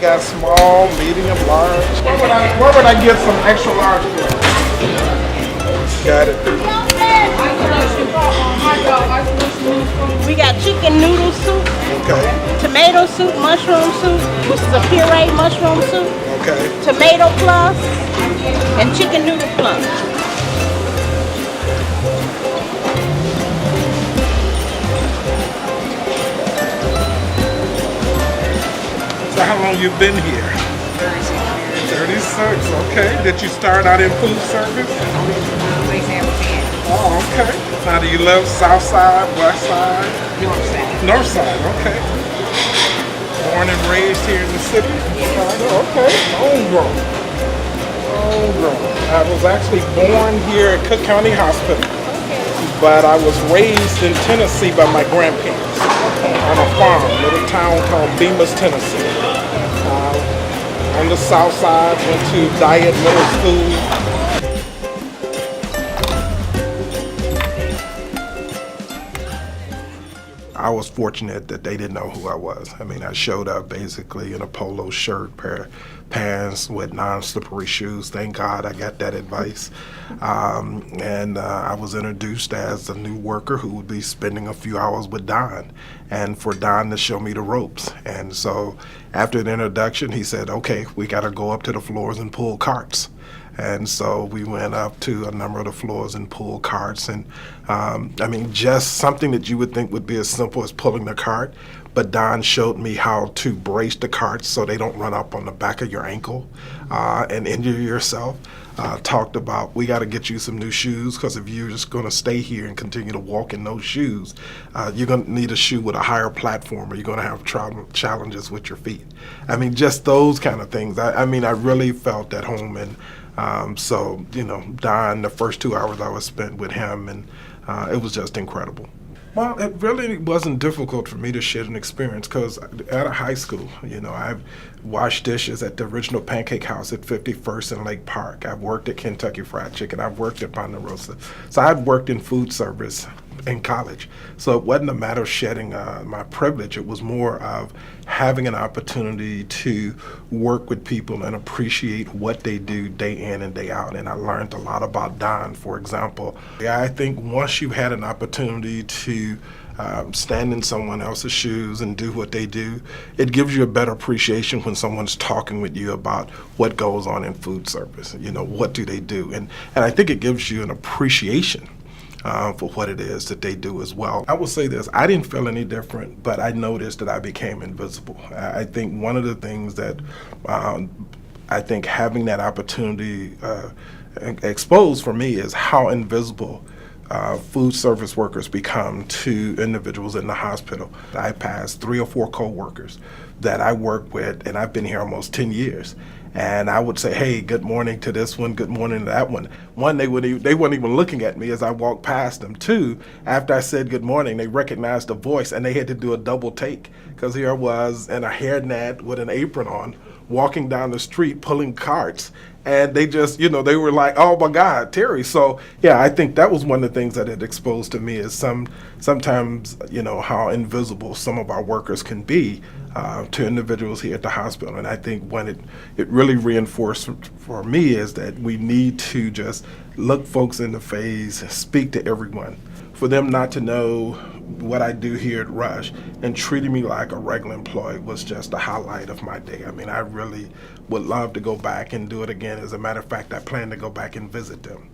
got small, medium, large. Where would I get some extra large fries? Got it. We got chicken noodle soup, Okay. tomato soup, mushroom soup, which is a puree mushroom soup, Okay. tomato plus, and chicken noodle plus. So how long you been here? 36, okay. Did you start out in food service? Always have been. Oh, okay. Now do you live south side, west side? North side. North side, okay. Born and raised here in the city? Okay, homegrown. Homegrown. I was actually born here at Cook County Hospital, but I was raised in Tennessee by my grandparents on a farm, a little town called Bemis, Tennessee. On the south side, went to Diet Middle School. I was fortunate that they didn't know who I was. I mean, I showed up basically in a polo shirt, pair of pants with non-slippery shoes. Thank God I got that advice. I was introduced as a new worker who would be spending a few hours with Don, and for Don to show me the ropes. And so after the introduction, he said, okay, we got to go up to the floors and pull carts. And so we went up to a number of the floors and pulled carts. And I mean, just something that you would think would be as simple as pulling the cart. But Don showed me how to brace the carts so they don't run up on the back of your ankle and injure yourself. Talked about, we got to get you some new shoes, because if you're just going to stay here and continue to walk in those shoes, you're going to need a shoe with a higher platform, or you're going to have challenges with your feet. I mean, just those kind of things. I mean, I really felt at home. And so, you know, Don, the first 2 hours I was spent with him, and it was just incredible. Well, it really wasn't difficult for me to share an experience, because out of high school, you know, I've washed dishes at the original Pancake House at 51st and Lake Park. I've worked at Kentucky Fried Chicken. I've worked at Ponderosa. So I'd worked in food service in college. So it wasn't a matter of shedding my privilege. It was more of having an opportunity to work with people and appreciate what they do day in and day out. And I learned a lot about Don, for example. I think once you've had an opportunity to stand in someone else's shoes and do what they do, it gives you a better appreciation when someone's talking with you about what goes on in food service. You know, what do they do? And I think it gives you an appreciation for what it is that they do as well. I will say this, I didn't feel any different, but I noticed that I became invisible. I think one of the things that I think having that opportunity exposed for me is how invisible food service workers become to individuals in the hospital. I passed 3 or 4 co-workers that I work with, and I've been here almost 10 years. And I would say, hey, good morning to this one, good morning to that one. One, they weren't even looking at me as I walked past them. 2, after I said good morning, they recognized the voice, and they had to do a double take, because here I was in a hairnet with an apron on, walking down the street pulling carts. And they just, you know, they were like, oh my God, Terry. So yeah, I think that was one of the things that it exposed to me, is sometimes, you know, how invisible some of our workers can be to individuals here at the hospital. And I think when it really reinforced for me is that we need to just look folks in the face, speak to everyone. For them not to know what I do here at Rush and treating me like a regular employee was just a highlight of my day. I mean, I really would love to go back and do it again. As a matter of fact, I plan to go back and visit them.